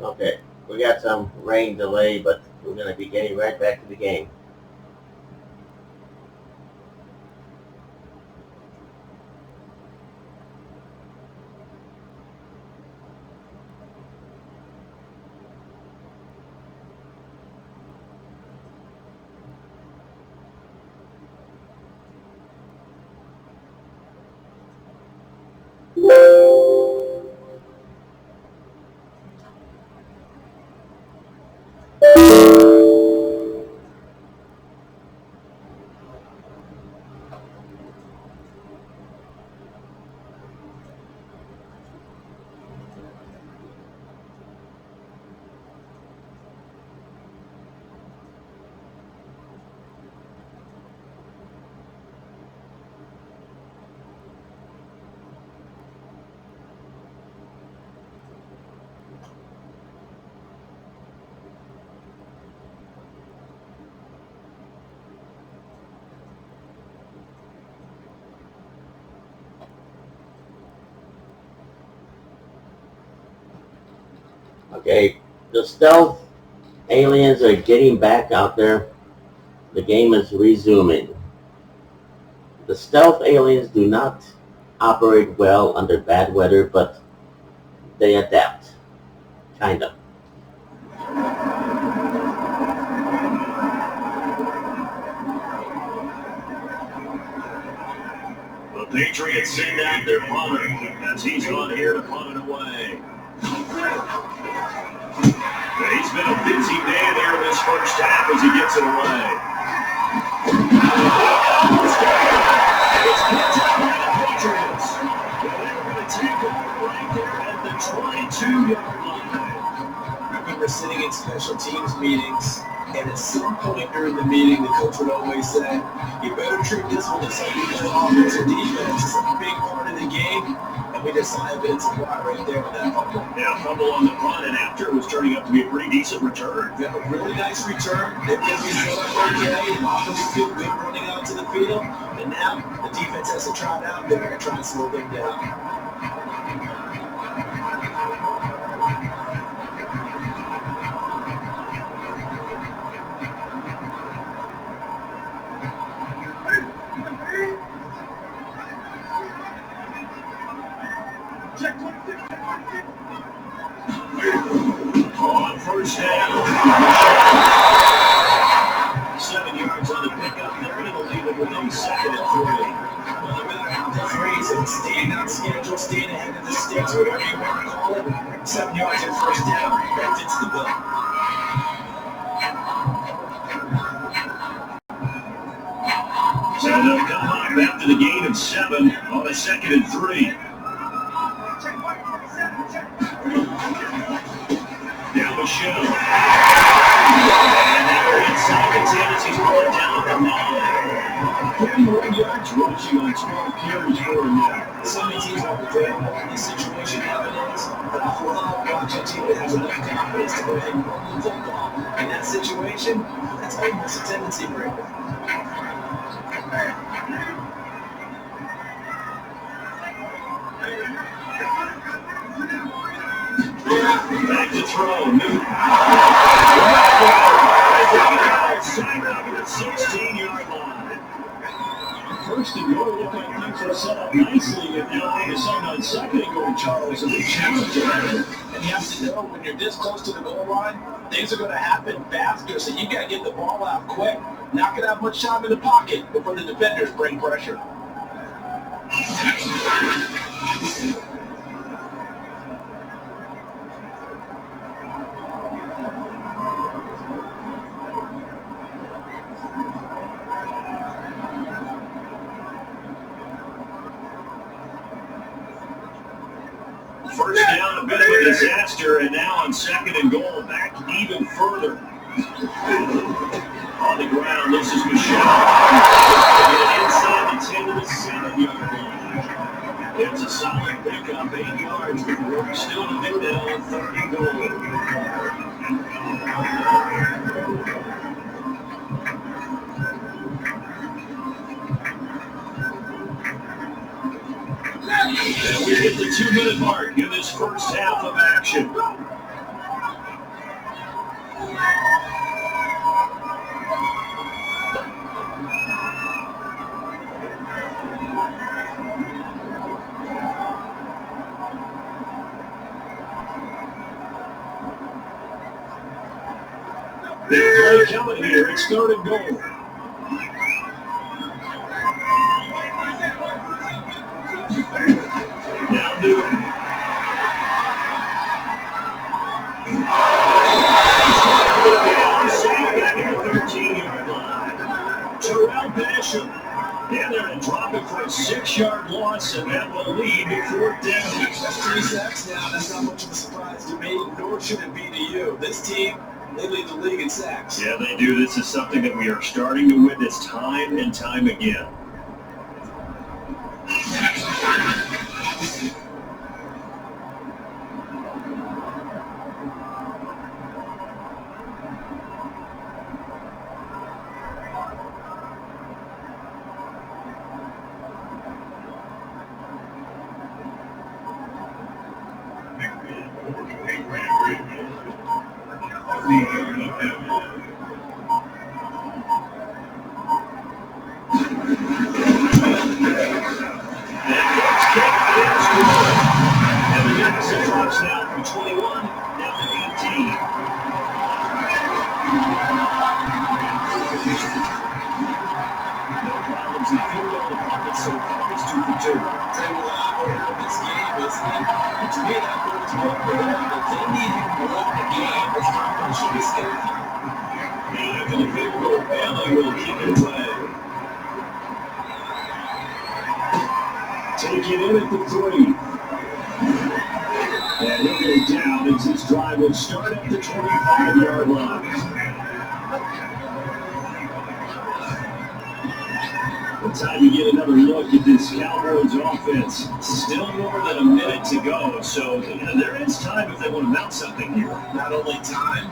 Okay, we got some rain delay, but we're going to be getting right back to the game. Okay, the stealth aliens are getting back out there. The game is resuming. The stealth aliens do not operate well under bad weather, but they adapt. Kind of. The Patriots send out their punter as he's on here to punt it away. He's been a busy man here in this first half as he gets it away. It's picked up by the Patriots. They're going to take over right there at the 22-yard line. I remember sitting in special teams meetings, and at some point during the meeting, the coach would always say, you better treat this one as something that offense or defense. It's a big part of the game. And we just saw evidence of why right there with that fumble. Yeah, fumble on the punt, and after it was turning out to be a pretty decent return. Yeah, a really nice return. They did me so okay. Offense feel good running out to the field. And now the defense has to try it out there and try and slow them down. On first down. 7 yards on the pickup there, and it'll leave it with a 2nd and 3. Well, no matter how the phrase is, staying on schedule, staying ahead of the sticks, whatever you want to call it, 7 yards and first down, that fits the bill. So they'll come up after the gain of 7 on a 2nd and 3. Down the show. And now inside the 10 as he's brought down at the 9. 41 yards rushing on 12 carries for him now. Some teams are available in this situation evidence, but I love watching a team that has enough confidence to go ahead and run the football. In that situation, that's almost a tendency breaker. Back to throw. Side up at the 16-yard line. First and goal, look like things are set up nicely. And now all of a sudden on 2nd and goal, Charles, a big challenge there. And you have to know when you're this close to the goal line, things are going to happen faster. So you got to get the ball out quick. Not going to have much time in the pocket before the defenders bring pressure. First down, a bit of a disaster, and now on 2nd and goal, back even further. On the ground, this is Michelle. Inside the 10 to the 7-yard line. It's a solid pickup, 8 yards, but we're still to make that on 3rd and goal. And we hit the 2-minute mark in this first half of action. Big play coming here. It's third and goal. Now Newton. Back at the 13-yard line. Terrell Basham. And they're going to drop it for a 6-yard loss, and that will lead to 4th down. That's 3 sacks now. That's not much of a surprise to me, nor should it be to you. This team, they lead the league in sacks. Yeah, they do. This is something that we are starting to witness time and time again. Take it in at the 3. And he'll go down as this drive will start at the 25-yard line. Time to get another look at this Cowboys offense. Still more than a minute to go, so there is time if they want to mount something here. Not only time,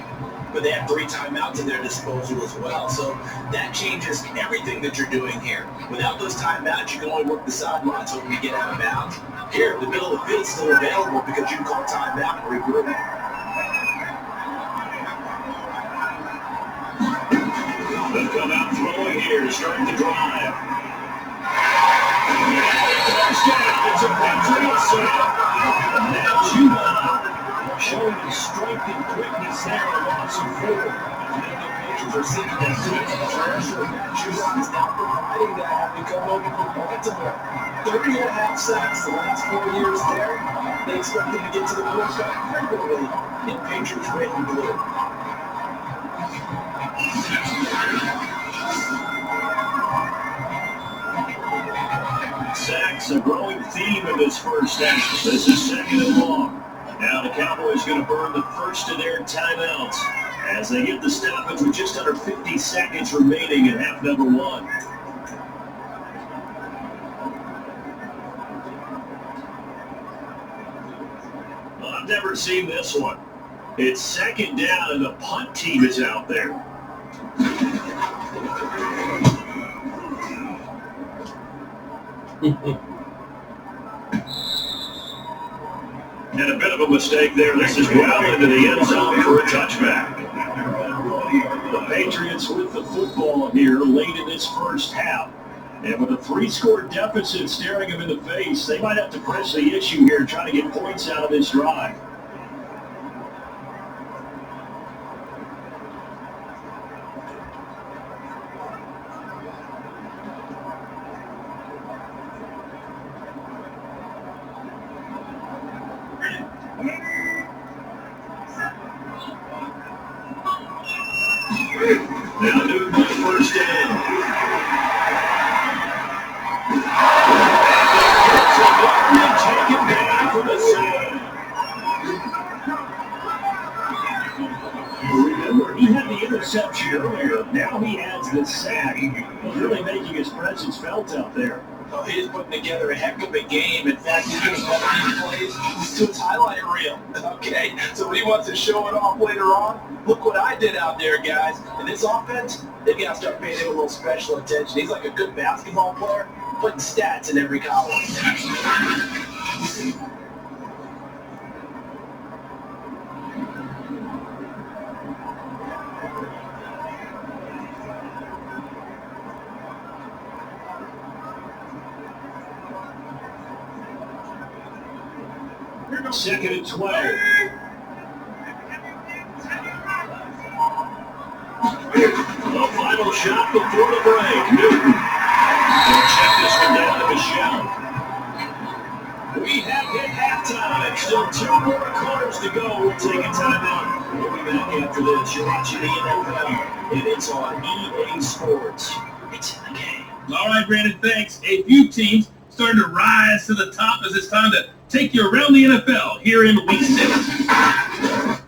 but they have 3 timeouts at their disposal as well. So that changes everything that you're doing here. Without those timeouts, you can only work the sidelines hoping to get out of bounds. Here, the middle of the field is still available because you can call timeout and regroup. They'll come out throwing here, starting to drive. Touchdown to Patriots. Now Juba showing his strength and quickness there, a loss of 4. Patriots are seeking that pressure. Juba is now providing that, having come over from Baltimore. 30.5 sacks the last 4 years there. They expect him to get to the quarterback regularly in Patriots red and blue. Sacks, a growing theme in this first half. This is 2nd and long. Now the Cowboys going to burn the first of their timeouts as they get the stoppage with just under 50 seconds remaining in half number 1. Well, I've never seen this one. It's 2nd down and the punt team is out there. And a bit of a mistake there. This is well into the end zone for a touchback. The Patriots with the football here late in this first half. And with a 3-score deficit staring them in the face, they might have to press the issue here, trying to get points out of this drive. Now Newton with first down. Taken down for the sack. Remember, he had the interception earlier. Now he has the sack. Really making his presence felt out there. Oh, he's putting together a heck of a game. In fact, he's doing one of these plays to his highlight reel. Okay, so when he wants to show it off later on, look what I did out there, guys. In this offense, they've got to start paying him a little special attention. He's like a good basketball player, putting stats in every column. Second and 12. The final shot before the break. Newton. They'll check this one down to Michelle. We have hit halftime. Still 2 more quarters to go. We'll take a timeout. We'll be back after this. You're watching the NFL, and it's on EA Sports. It's in the game. All right, Brandon, thanks. A few teams starting to rise to the top as it's time to take you around the NFL here in Week 6.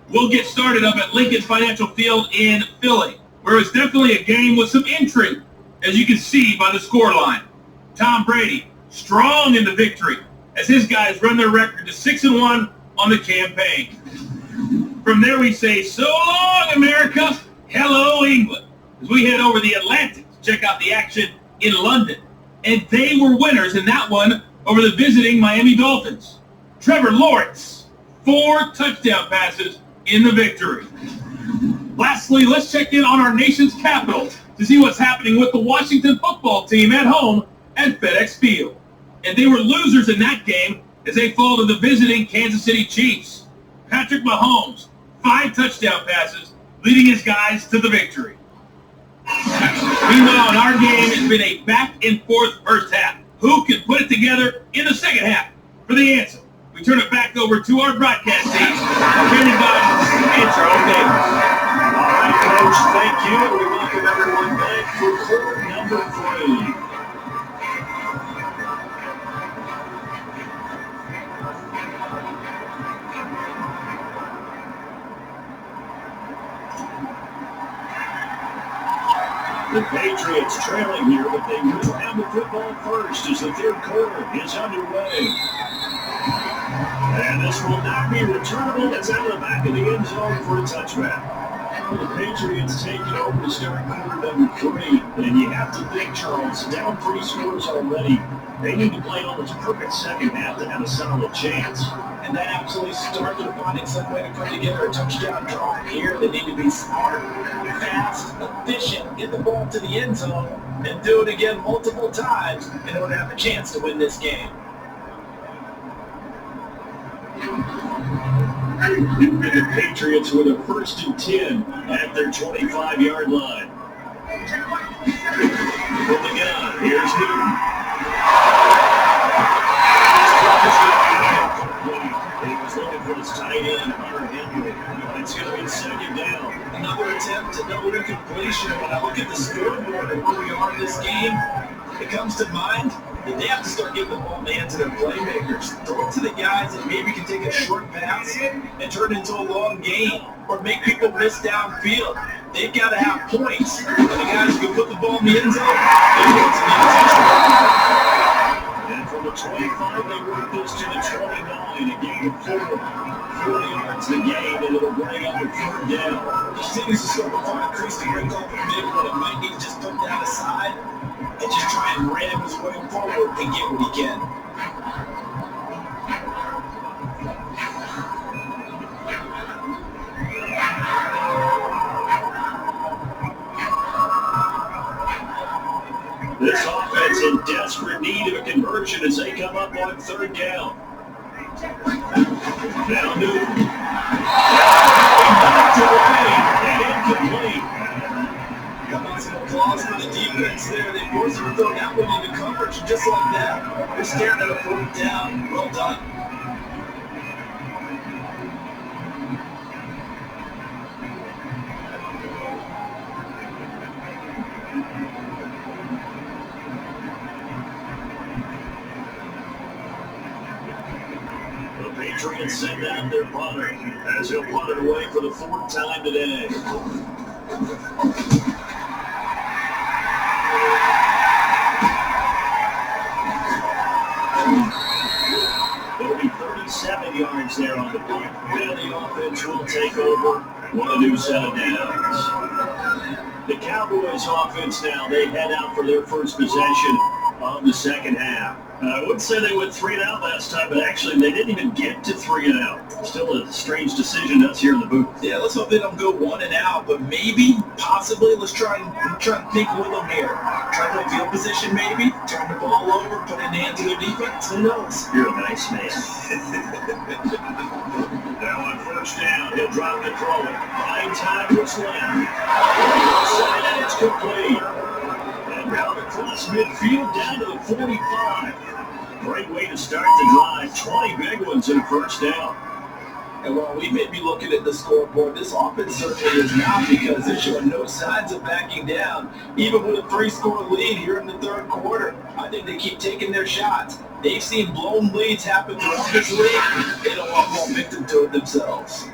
We'll get started up at Lincoln Financial Field in Philly, where it's definitely a game with some intrigue, as you can see by the scoreline. Tom Brady, strong in the victory, as his guys run their record to 6-1 on the campaign. From there we say, so long, America, hello, England, as we head over the Atlantic to check out the action in London. And they were winners in that one over the visiting Miami Dolphins. Trevor Lawrence, 4 touchdown passes in the victory. Lastly, let's check in on our nation's capital to see what's happening with the Washington football team at home at FedEx Field. And they were losers in that game as they fall to the visiting Kansas City Chiefs. Patrick Mahomes, 5 touchdown passes, leading his guys to the victory. Meanwhile, in our game, it's been a back-and-forth first half. Who can put it together in the second half? For the answer, we turn it back over to our broadcast team, presented by Answer. Okay. All right, Coach, thank you. We welcome everyone back for quarter number 3. The Patriots trailing here, but they will have the football first as the third quarter is underway. And this will not be returnable. It's out of the back of the end zone for a touchback. The Patriots take it over to start quarter number 3. And you have to think, Charles, down 3 scores already. They need to play almost perfect second half to have a solid chance. And that absolutely starts with finding some way to put together a touchdown drive here. They need to be smart, fast, efficient, get the ball to the end zone, and do it again multiple times in order to have a chance to win this game. The Patriots with a 1st and 10 at their 25-yard line. From the gun, here's Newton. He was looking for his tight end, Hunter Henry. It's going to be 2nd down. Another attempt, another incompletion. When I look at the scoreboard and where we are in this game, it comes to mind that they have to start getting the ball in the hands of their playmakers. Throw it to the guys that maybe can take a short pass and turn it into a long gain or make people miss downfield. They've got to have points. And the guys who can put the ball in the end zone, they want to get a touchdown. And from the 25, they work this to the 29. A gain of 4. 40 yards to gain, and it'll bring up a 3rd down. He continues to sort of find a crease to break off the big one. It might need to just put that aside and just try and ram his way forward and get what he can. This offense in desperate need of a conversion as they come up on 3rd down. Now Newton. Knocked away and incomplete. Got some applause for the defense there. They forced him to throw that one into coverage just like that. They're staring at a 4th down. Well done. Patriots send out their punter as he'll punt it away for the 4th time today. It'll be 37 yards there on the punt. Now the offense will take over. One a new set of downs. The Cowboys offense now, they head out for their first possession of the second half. I would say they went 3 and out last time, but actually they didn't even get to 3 and out. Still a strange decision to us here in the booth. Yeah, let's hope they don't go 1 and out, but maybe, possibly, let's try and think with them here. Try to field position maybe, turn the ball over, put it in the hands of their defense. Who knows? You're a nice man. Now on first down, he'll drop the throw it. 9 times left. And it's complete. And now across midfield down to the 45. Great way to start the drive. 20 big ones in first down. And while we may be looking at the scoreboard, this offense certainly is not, because they're showing no signs of backing down, even with a 3-score lead here in the third quarter. I think they keep taking their shots. They've seen blown leads happen throughout this league. They don't want more victim to it themselves.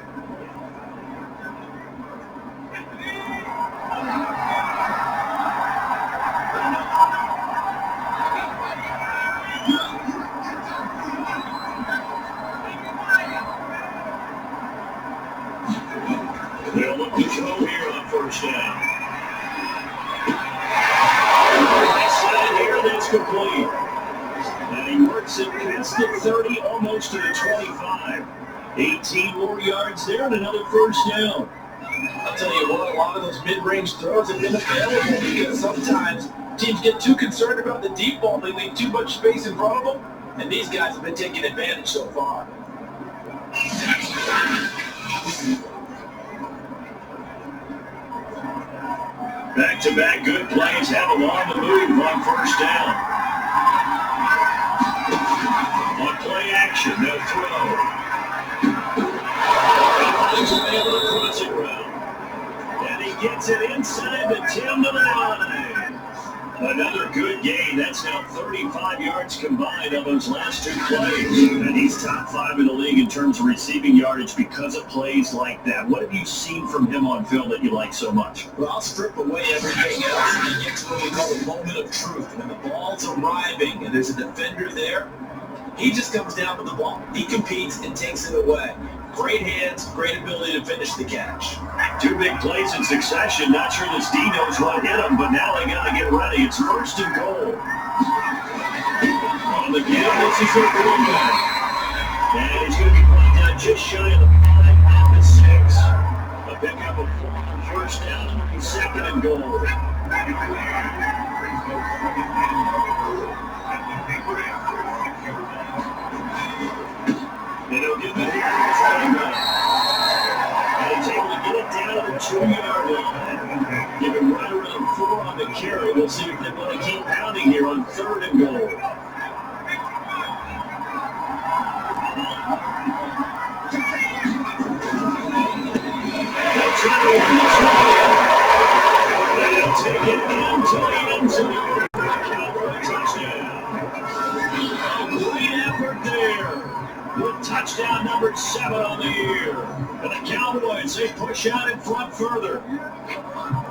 They'll look to throw here on first down. Side here, that's complete. And he works it past the 30, almost to the 25. 18 more yards there and another first down. I'll tell you what, a lot of those mid-range throws have been available, because sometimes teams get too concerned about the deep ball. They leave too much space in front of them, and these guys have been taking advantage so far. Back-to-back good plays have them on the move on first down. On play action, no throw. He's able to cross it route. And he gets it inside the 10 to the 9. Another good gain. That's now 35 yards combined on those last 2 plays. And he's top 5 in the league in terms of receiving yardage because of plays like that. What have you seen from him on film that you like so much? Well, I'll strip away everything else and you get to what we call the moment of truth. When the ball's arriving and there's a defender there, he just comes down with the ball. He competes and takes it away. Great hands, great ability to finish the catch. 2 big plays in succession. Not sure this D knows what hit him, but now they got to get ready. It's first and goal. On the kill, this is their quarterback. And he's going to be brought down just shy of the 5 out to 6. A pickup of 4 on first down, and it'll be second and goal. And he'll give it here to his running back. And he's able to get it down to the 2-yard line. Give him right around 4 on the carry. We'll see if they want to keep pounding here on third and goal. They'll try to win this one. They'll take it into the end zone. Cowboy touchdown. A great effort there. With touchdown number 7 on the year. And the Cowboys, they push out in front further.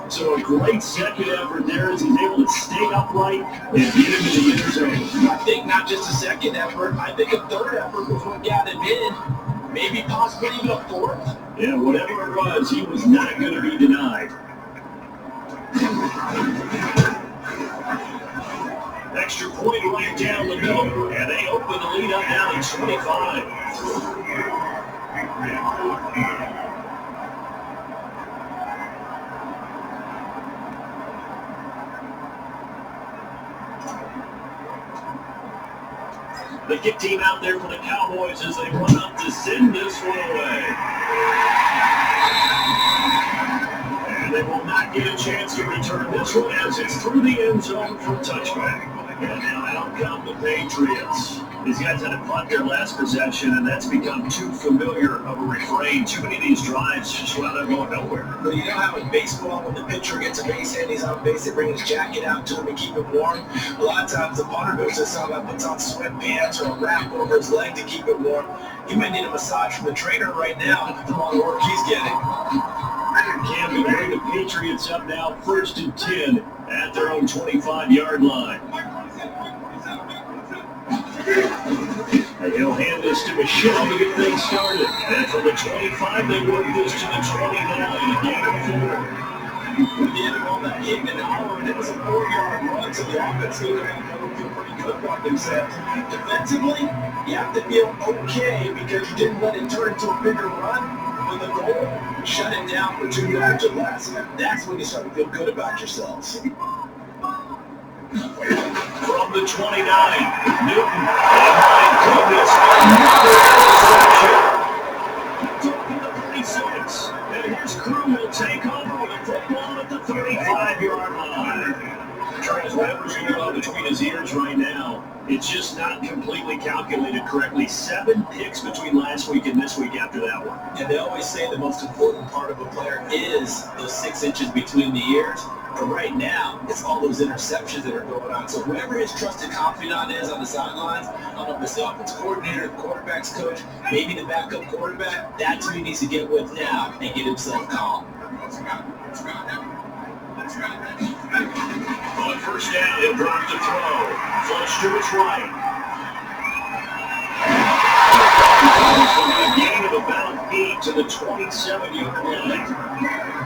So a great second effort there as he's able to stay upright and get into the end zone. I think not just a second effort, I think a third effort was what got him in. Maybe possibly even a fourth. Yeah, whatever it was, he was not going to be denied. Extra point right down the middle, and they open the lead up now to 25. The kick team out there for the Cowboys as they run up to send this one away. And they will not get a chance to return this one as it's through the end zone for a touchback. And now out come the Patriots. These guys had to punt their last possession, and that's become too familiar of a refrain. Too many of these drives just wound up going nowhere. But you know how in baseball, when the pitcher gets a base hit, he's on base, they bring his jacket out to him to keep him warm. A lot of times the punter goes to someone puts on sweatpants or a wrap over his leg to keep it warm. He might need a massage from the trainer right now from all the work he's getting. Can bring the Patriots up now, 1st and 10 at their own 25-yard line. And he'll hand this to Michelle to get things started. And from the 25, they work this to the 29. Again, 4. At the end of all that hitting an hour, and it was a 4-yard run, so the offense looked like they would feel pretty good about themselves. Defensively, you have to feel okay because you didn't let it turn into a bigger run. When the goal, shut it down for 2 yards or less. That's when you start to feel good about yourselves. From the 29, Newton. Oh my goodness, another interception. Talking to 36. And here's Crew will take over with a football at the 35-yard line. Trying his numbers to go between his ears right now. It's just not completely calculated correctly. 7 picks between last week and this week after that one. And they always say the most important part of a player is those 6 inches between the ears. But right now, it's all those interceptions that are going on. So whoever his trusted confidant is on the sidelines, I don't know if it's the offense coordinator, the quarterback's coach, maybe the backup quarterback, that's who he needs to get with now and get himself calm. On first down, he'll drop the throw. Flush to his right. A gain of about 8 to the 27-yard line.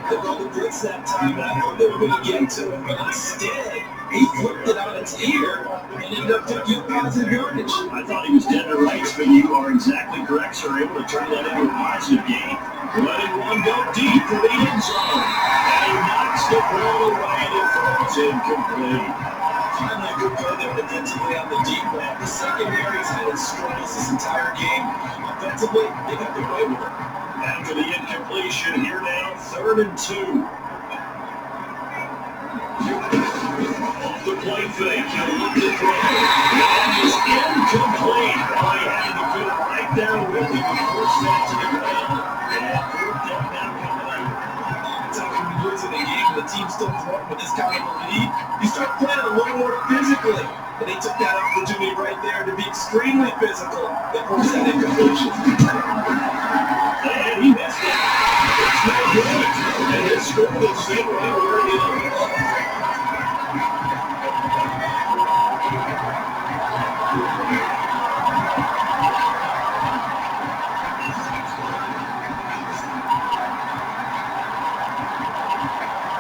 They called the blitz that time, and I thought they were going to get to it, but instead, he flipped it on its ear and ended up taking a positive yardage. I thought he was dead to rights, but you are exactly correct, sir. Able to turn that into a positive gain. Letting one go deep for the end zone. And he knocks the ball away and it throws incomplete. Finally, a good play there defensively on the deep ball. The secondary's had its struggles this entire game. Offensively, they got their way with it. After the incompletion, here now, 3rd and 2. Off the play fake, he'll look to throw. That is incomplete. Oh, he had to put it right there with him and force that to the ground. And fourth down now coming up. That's how when you lose in a game and the team's still throwing with this kind of a lead, you start playing a little more physically. And they took that opportunity right there to be extremely physical. They forced that incompletion. And he missed it. It's no good. And his score will stay right where it is.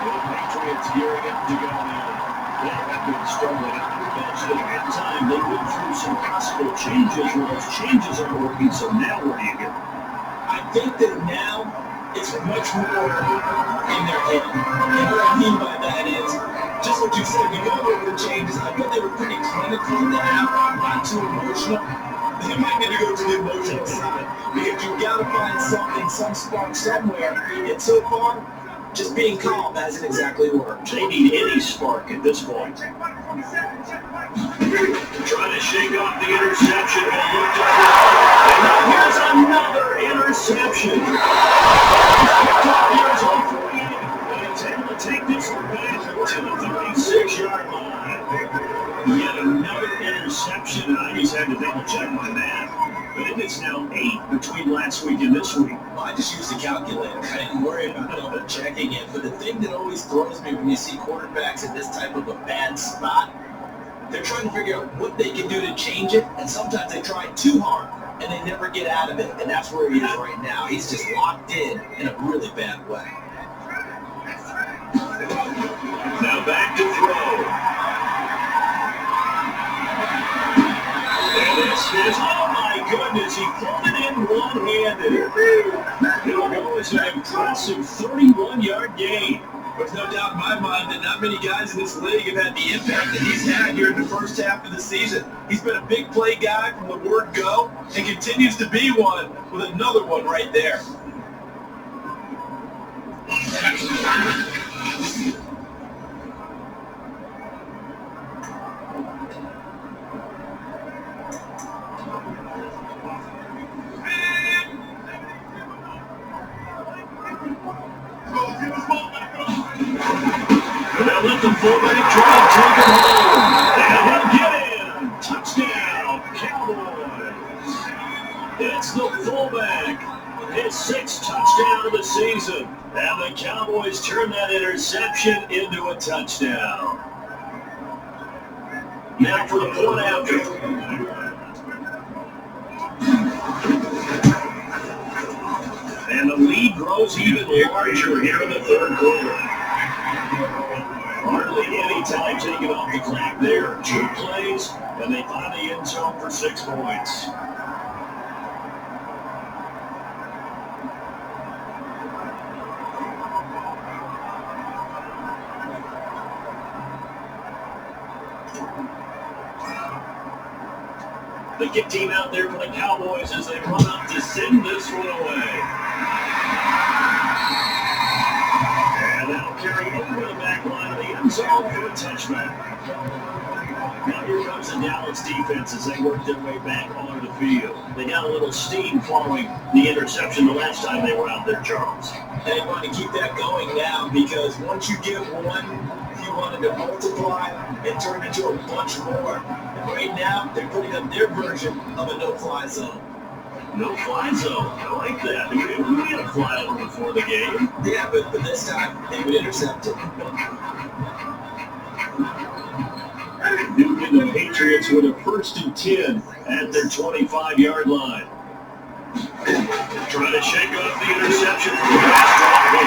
The Patriots gearing up to go in. They have been struggling out of the bench. At that time, they went through some possible changes. Well, those changes aren't working, so now where do you go? I think that now it's much more in their head. And what I mean by that is, just what you said, you go over the changes. I bet they were pretty clinical now, not too emotional. They might need to go to the emotional side because you've got to find something, some spark somewhere. And so far, just being calm hasn't exactly worked. They need any spark at this point. Trying to shake off the interception. And look to throw. And now here's another interception. Here's on 48. And it's able to take this one back to the 36-yard line. Yet another interception. And I just had to double check my math. But it is now 8 between last week and this week. Well, I just used the calculator. I didn't worry about checking it. But the thing that always throws me when you see quarterbacks in this type of a bad spot, they're trying to figure out what they can do to change it. And sometimes they try too hard, and they never get out of it. And that's where he is right now. He's just locked in a really bad way. Now back to throw. And this is, oh my goodness, he put it in one-handed. It'll go as an impressive 31-yard gain. There's no doubt in my mind that not many guys in this league have had the impact that he's had here in the first half of the season. He's been a big play guy from the word go and continues to be one with another one right there. They'll let the fullback try and take it home. And he'll get in. Touchdown, Cowboys. It's the fullback. His 6th touchdown of the season. And the Cowboys turn that interception into a touchdown. Now for the point after. And the lead grows even larger here in the third quarter. Hardly any time taken off the clock there. 2 plays, and they find the end zone for 6 points. The kick team out there for the Cowboys as they run up to send this one away. And that'll carry over the back line of the end zone for a touchback. Now here comes the Dallas defense as they work their way back onto the field. They got a little steam following the interception the last time they were out there, Charles. They want to keep that going now because once you get one, you want it to multiply and turn into a bunch more. And right now, they're putting up their version of a no-fly zone. No-fly zone. I like that. We had a fly over before the game. Yeah, but this time, they would intercept it. Duke and the Patriots with a 1st and 10 at their 25-yard line. Trying to shake off the interception from the pass drop.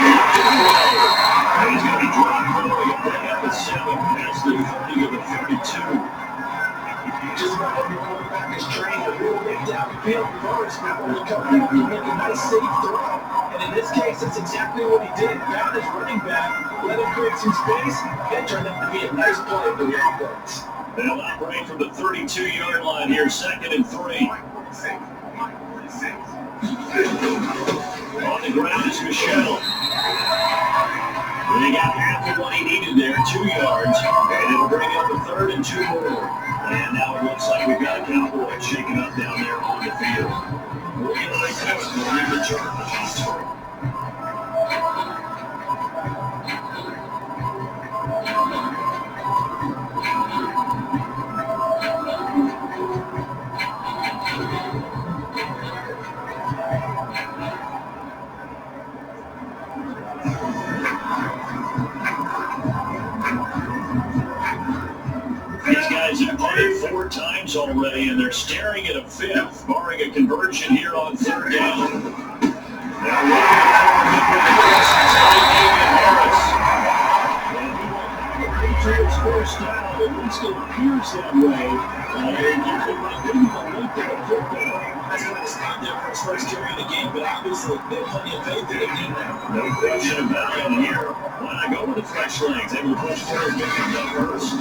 And he's going to be dropped early. Bring up a 7 past the 30 to the 32. Just about every quarterback is trained to rule it down the field first before they come out and make a nice safe throw. And in this case, that's exactly what he did. Found his running back, let him create some space, and turned out to be a nice play for the offense. They'll operate from the 32-yard line here, 2nd and 3. On the ground is Michelle. They got half of what he needed there, 2 yards, and it'll bring up a 3rd and 2 more. And now it looks like we've got Cowboys shaking up down there on the field. We'll get right to it when we return to the hospital. These guys have punted 4 times already, and they're staring at a 5th, barring a conversion here on 3rd down. Now running the Patriots 1st down, at least it appears that way. That's going to stop there for his first carry of the game, but obviously they have plenty of faith in him now. No question about it here. Why not go with the fresh legs? Able to push forward, get things up first.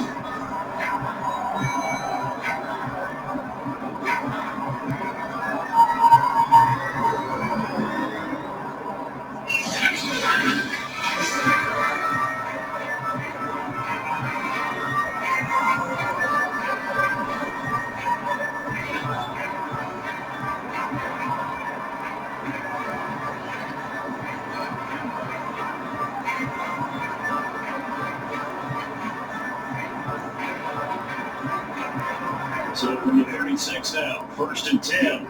So from the 36 now, 1st and 10.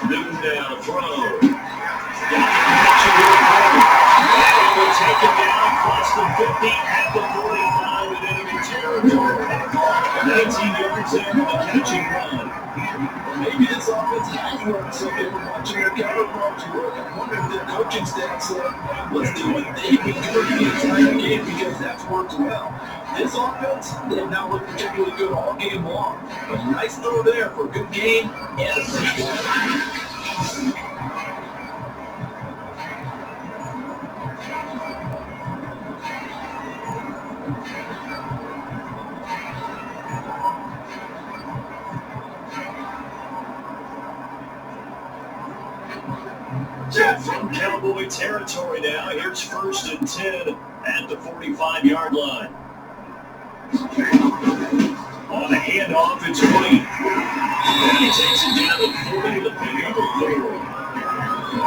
Newton down, throw. Got the will take it down, plus the 50 at the 45 in enemy territory. 19 yards there for the catching run. Maybe this offense has learned something from watching their counterparts work. I wonder if their coaching staff said, let's do what they've been doing the entire game because that's worked well. This offense did not look particularly good all game long, but nice throw there for a good game and a first down. From Cowboy territory now, here's 1st and 10 at the 45-yard line. On the handoff, it's White. And he takes it down to 40 to pick up a 4.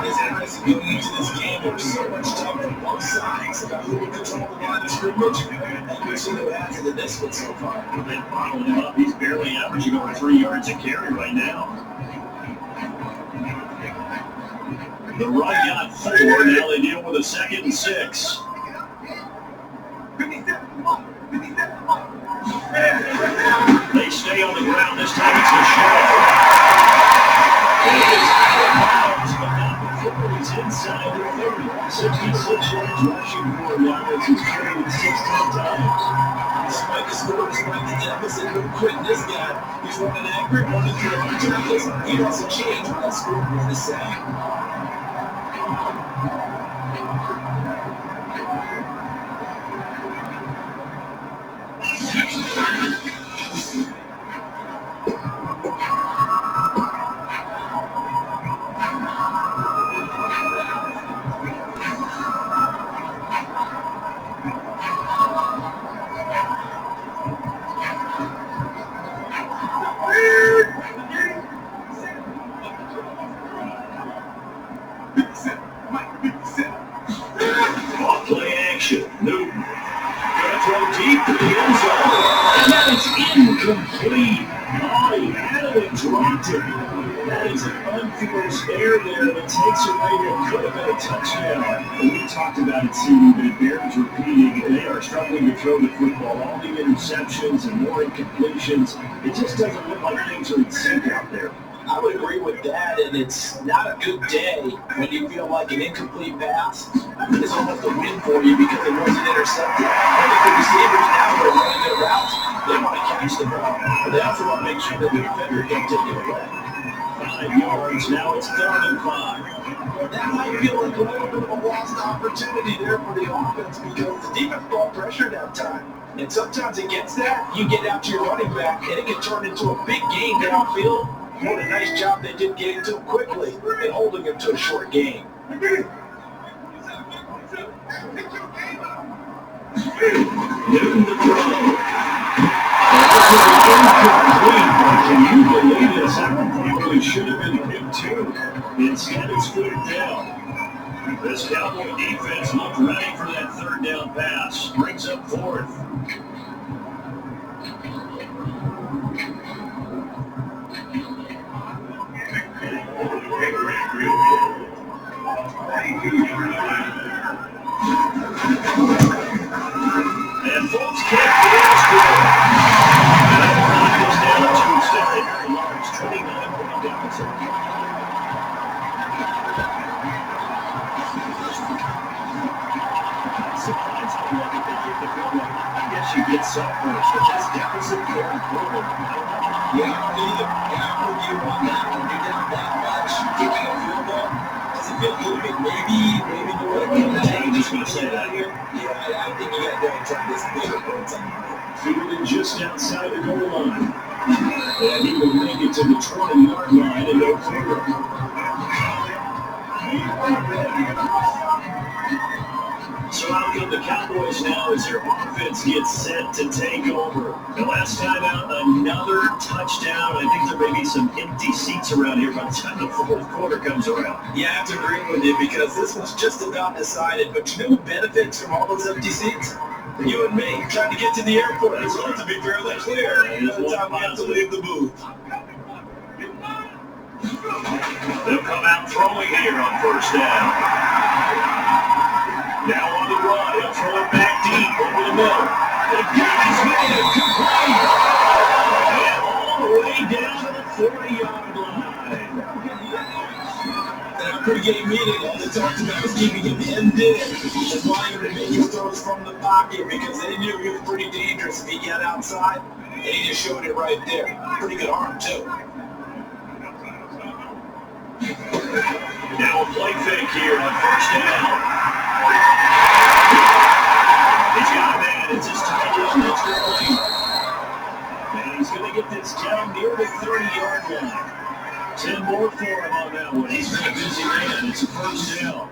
It's interesting going into this game. There was so much talk from both sides about who would control the line of scrimmage, and we've seen it happen in this one so far. They've been bottling him up. He's barely averaging over 3 yards a carry right now. The run got 4. Now they deal with a 2nd and 6. They stay on the ground. This time it's Michelle. It is out of bounds, but not before he's inside the 30. 66 yards rushing for Lions. He's carried it 16 times. Despite the score, despite the deficit, no quitting this guy. He's running accurate, running through the tackles. He doesn't change when that scoreboard is set. Play action. Newton. Gonna throw deep to the end zone. And that is incomplete. Oh, he had it and dropped it. That is an unforced error there that takes away what could have been a touchdown. We talked about it, CD, but it bears repeating. They are struggling to throw the football. All the interceptions and more incompletions. It just doesn't look like things are in sync out there. I would agree with that, and it's not a good day when you feel like an incomplete pass is almost a win for you because it wasn't intercepted. I think the receivers now are running their routes. They want to catch the ball, but they also want to make sure that the defender don't take it away. 5 yards, now it's 3rd and 5. That might feel like a little bit of a lost opportunity there for the offense because the defense got pressured that time. And sometimes against that, you get out to your running back, and it can turn into a big game downfield. What a nice job they did getting to him quickly and holding him to a short game. Newton to throw. Incomplete, but can you believe this? I think it should have been picked too. Instead, it's 4th down. This Cowboy defense looked ready for that 3rd down pass. Brings up 4th. And folks can't get and that clock is down to a very large 29-point deficit. Sometimes I look at that, you feel like, I guess you get some first, but that's deficit very important. Yeah, I don't either. I'm with you on that one. You're down that much. Keeping a field goal. Does it feel a little bit maybe the way I'm just going to say that here. Yeah, I think you got to go and try this bigger points on the Fielded just outside the goal line. And he will make it to the 20-yard line and no further. So out come the Cowboys now as their offense gets set to take over. The last time out, another touchdown. I think there may be some empty seats around here by the time the 4th quarter comes around. Yeah, I have to agree with you because this was just about decided. But you know who benefits from all those empty seats? You and me, trying to get to the airport. It's going to be fairly clear. By the time we have to leave the booth. They'll come out throwing here on 1st down. Now on the run, he'll throw it back deep over the middle. The guy's made it complete. And all the way down to the 40-yard line. In our pregame meeting, all they talked about was keeping him hemmed in and wanting him to make his throws from the pocket because they knew he was pretty dangerous if he got outside, and he just showed it right there. Pretty good arm, too. Now a play fake here on 1st down. He's got a man. It's his tight end. It's going. And he's going to get this down near the 30-yard line. 10 more for him on that one. He's been a busy man. It's a 1st down.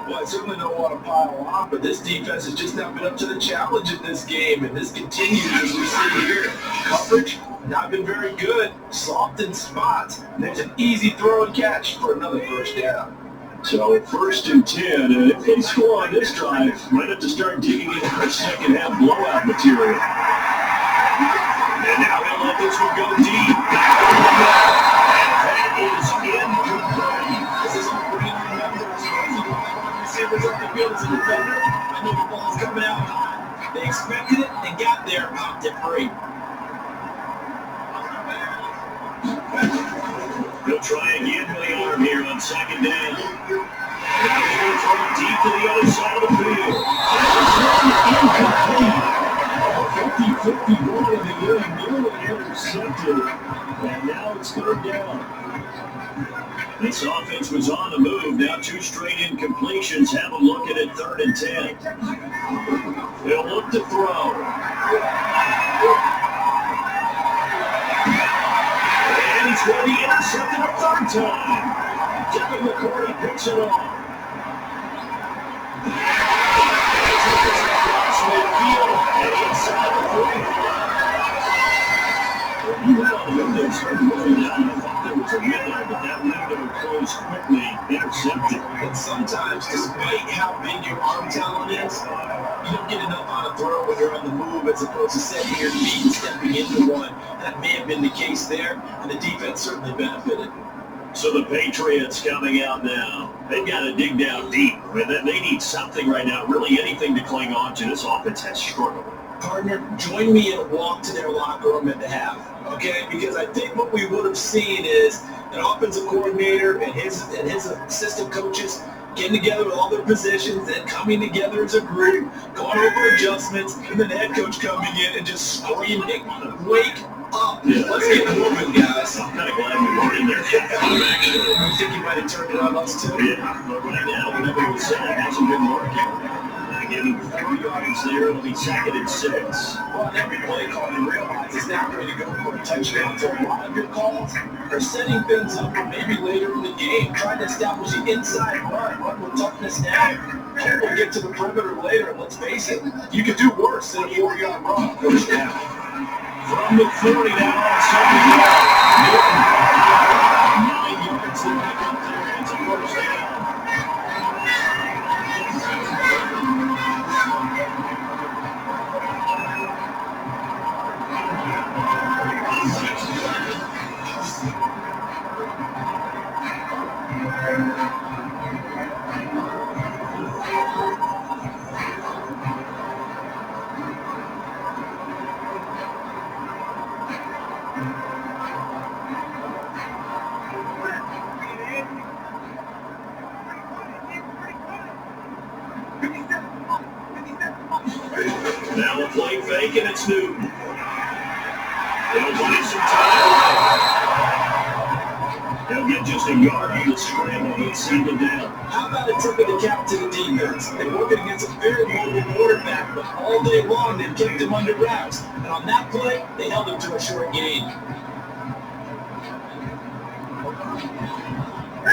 Well, I certainly don't want to pile on, but this defense has just not been up to the challenge in this game, and this continues as we see here. Coverage, not been very good. Soft in spots. And there's an easy throw and catch for another 1st down. So 1st and 10, and if they score on this drive, might have to start digging into the second half blowout material. And now they'll let this one go deep. And that is incomplete. This is what we're going to remember. Receivers on the field as a defender. I know the ball's coming out high. They expected it and got there, popped it free. They'll try again with the arm here on 2nd down. Now he's going to throw it deep to the other side of the field. Incomplete. 50-50 ball in the air, nearly intercepted. And now it's third down. This offense was on the move. Now 2 straight incompletions. Have a look at it, 3rd and 10. They'll look to throw. And he's going to be intercepted a 3rd time. Devin McCourty picks it off. Midfield and inside the 45. You had a window started moving down. I thought there was a window, but that window closed quickly, intercepted. And sometimes, despite how big your arm talent is, you don't get enough on a throw when you're on the move as opposed to setting your feet and stepping into one. That may have been the case there, and the defense certainly benefited. So the Patriots coming out now. They've got to dig down deep. I mean, they need something right now, really anything to cling on to. This offense has struggled. Partner, join me in a walk to their locker room at the half, okay? Because I think what we would have seen is an offensive coordinator and his assistant coaches getting together with all their positions and coming together as a group, going over adjustments, and then the head coach coming in and just screaming, "Wake up! Let's get moving, guys." I'm kind of glad we weren't in there. I think you might have turned it on us too. Yeah, but right now, whatever was said hasn't been working. Getting 4 yards there, it'll be 2nd and 6. Well, every play call you realize is now ready to go for a touchdown. So a lot of your calls are setting things up for maybe later in the game, trying to establish the inside run, run with toughness now. We'll get to the perimeter later, and let's face it, you could do worse than a 4-yard run first down. From the 40 now on 2nd down. 9 yards to pick up there. It's a first down. Now a play fake, and it's Newton. They'll buy some time. They'll get just a yard on the scramble, but 2nd down. How about a tip of the cap to the defense? They're working against a very mobile quarterback, but all day long they've kept him under wraps. And on that play, they held him to a short gain.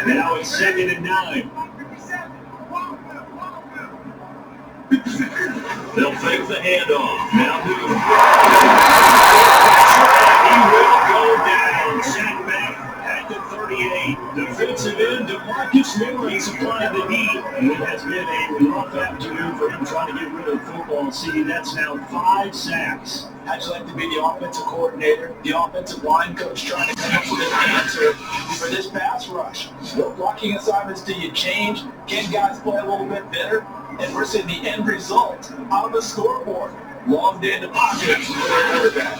Now it's 2nd and 9. They'll fake the handoff. Now Newton. He will go down. Sacked back at the 38. Defensive end, DeMarcus Murray supplied the heat. And it has been a rough afternoon for him trying to get rid of the football. See, that's now 5 sacks. How'd you like to be the offensive coordinator, the offensive line coach trying to come up with an answer for this pass rush? What blocking assignments do you change? Can guys play a little bit better? And we're seeing the end result on the scoreboard. Long day in the pocket for the quarterback.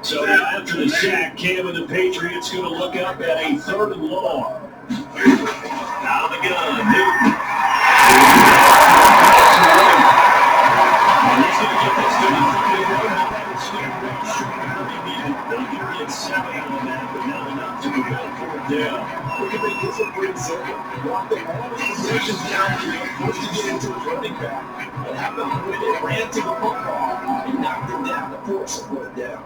So now after the sack, Cam and the Patriots going to look up at a 3rd and long. Out of the gun, Newton. And he's going to get this to the 30. They'll get 7 on that, but now enough to prevent 4th down. Look at the discipline circle. Walk the longest possessions down here, forced to get into his running back. What happened when they ran to the football and knocked him down to force a 4th down?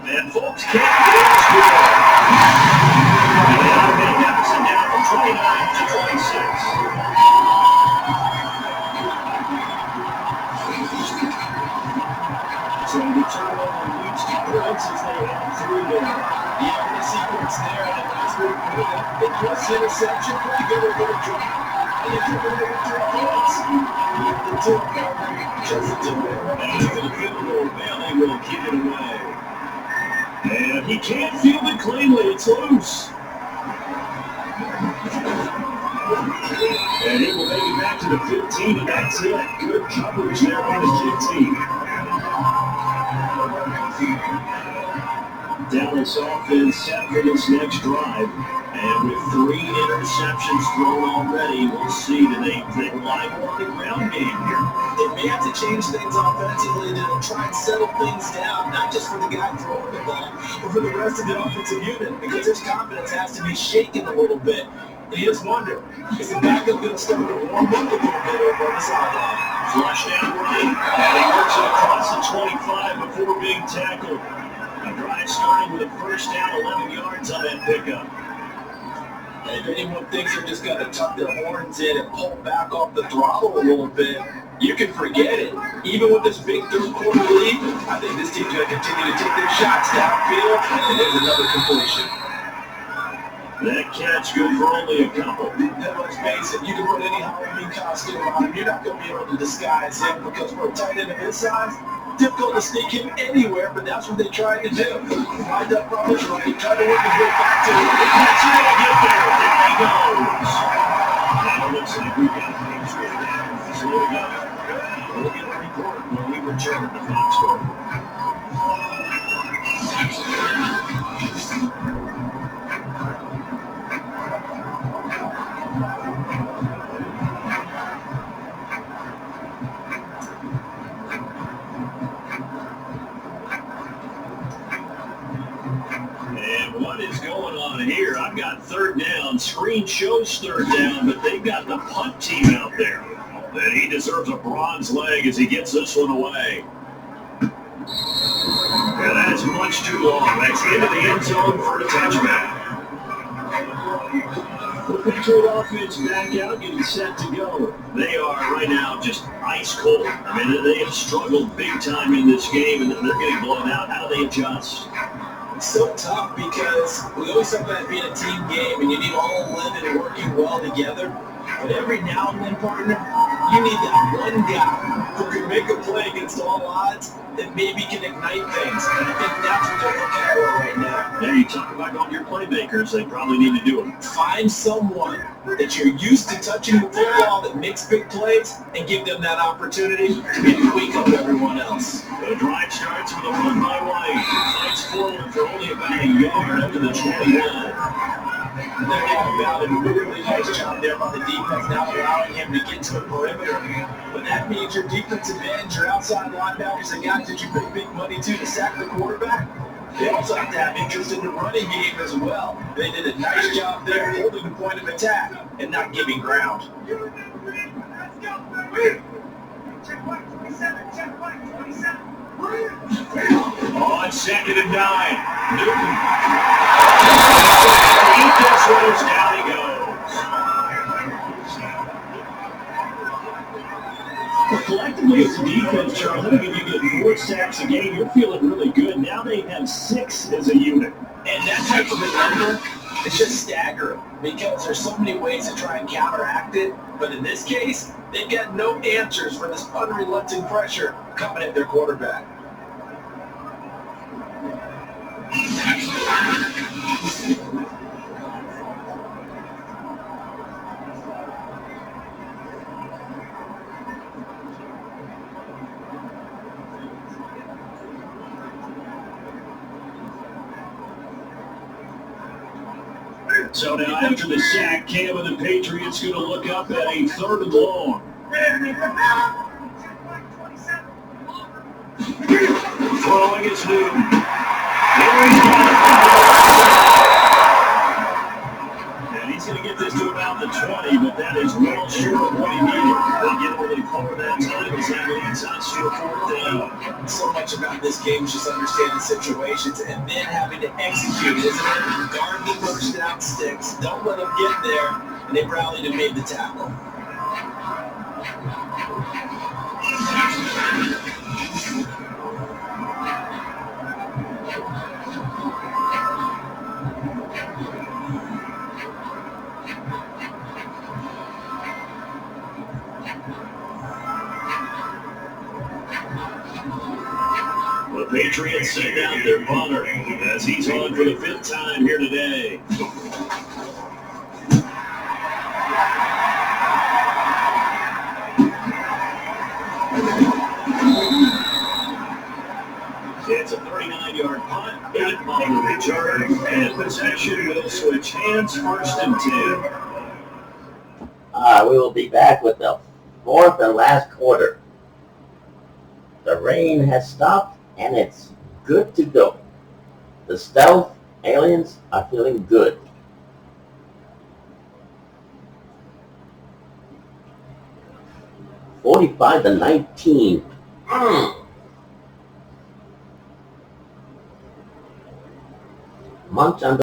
And folks can't get it. And they got us down from 29 to 26. So the turnover leads to points as they have 3 there. Yeah, the sequence there, and that's where they plus interception, pretty good with a drop, and they took it over 3 points. The turnover, just a turnover. And to the field goal, Bailey will kick it away. And he can't field it cleanly, it's loose. And he will make it back to the 15, and that's it. Good coverage there by the QT. Dallas offense set for this next drive. And with 3 interceptions thrown already, we'll see that they rely more on the ground game here. They may have to change things offensively to try and settle things down, not just for the guy throwing the ball, but for the rest of the offensive unit, because his confidence has to be shaken a little bit. And you just wonder, is the backup going to start to warm up a little bit over on the sideline? Flush down right, and he works it across the 25 before being tackled. A drive starting with a first down, 11 yards on that pickup. And if anyone thinks they're just going to tuck their horns in and pull back off the throttle a little bit, you can forget it. Even with this big third-quarter lead, I think this team's going to continue to take their shots downfield, and there's another completion. That catch good for only a couple. Now, let's face it, you can put any Halloween costume on him. You're not going to be able to disguise him because for a tight end of his size, difficult to sneak him anywhere, but that's what they tried to do. Lined up on his right, tried to work his way back to him. That's it, get there. There he goes. Now it looks like we've got things going down. Slow it up. We'll get a report when we return to Foxborough. What is going on here? I've got third down. Screen shows third down, but they've got the punt team out there. And he deserves a bronze leg as he gets this one away. And that's much too long. That's into the end zone for a touchback. The Patriot offense back out, getting set to go. They are right now just ice cold. I mean, they have struggled big time in this game, and they're getting blown out. How do they adjust? So tough because we always talk about it being a team game and you need all 11 working well together. But every now and then, partner, you need that one guy who can make a play against all odds that maybe can ignite things. And I think that's what they're looking for right now. Yeah, you talk about all your playmakers, they probably need to do it. Find someone that you're used to touching the football that makes big plays and give them that opportunity to maybe wake up everyone else. The drive starts with a run by White. Fights forward for only about a yard up to the 21. They're all about it. Really nice job there by the defense, not allowing him to get to the perimeter. But that means your defensive ends, your outside linebackers, the guys that you pay big money to sack the quarterback, they also have to have interest in the running game as well. They did a nice job there holding the point of attack and not giving ground. On 2nd and 9, Newton. He just goes down he goes. Well, collectively as a defense, Charles, I think if you get 4 sacks a game, you're feeling really good. Now they have 6 as a unit. And that type of a number, it's just staggering because there's so many ways to try and counteract it. But in this case, they've got no answers for this unrelenting pressure coming at their quarterback. So now after the sack, Cam and the Patriots going to look up at a 3rd and long. Throwing is Newton. Here he's got it. And he's going to get this to about the 20, but that is well short of what he needed. They get really far that time as that leads us to a 4th down. So much about this game is just understanding situations and then having to execute, isn't it? Guard the first down sticks. Don't let them get there. And they rallied and made the tackle. The Patriots send out their punter as he's on for the 5th time here today. It's a 39-yard punt. 8 on the return, and possession will switch hands, 1st and 10. We will be back with the 4th and last quarter. The rain has stopped, and it's good to go. The stealth aliens are feeling good. $45-19. Munch on the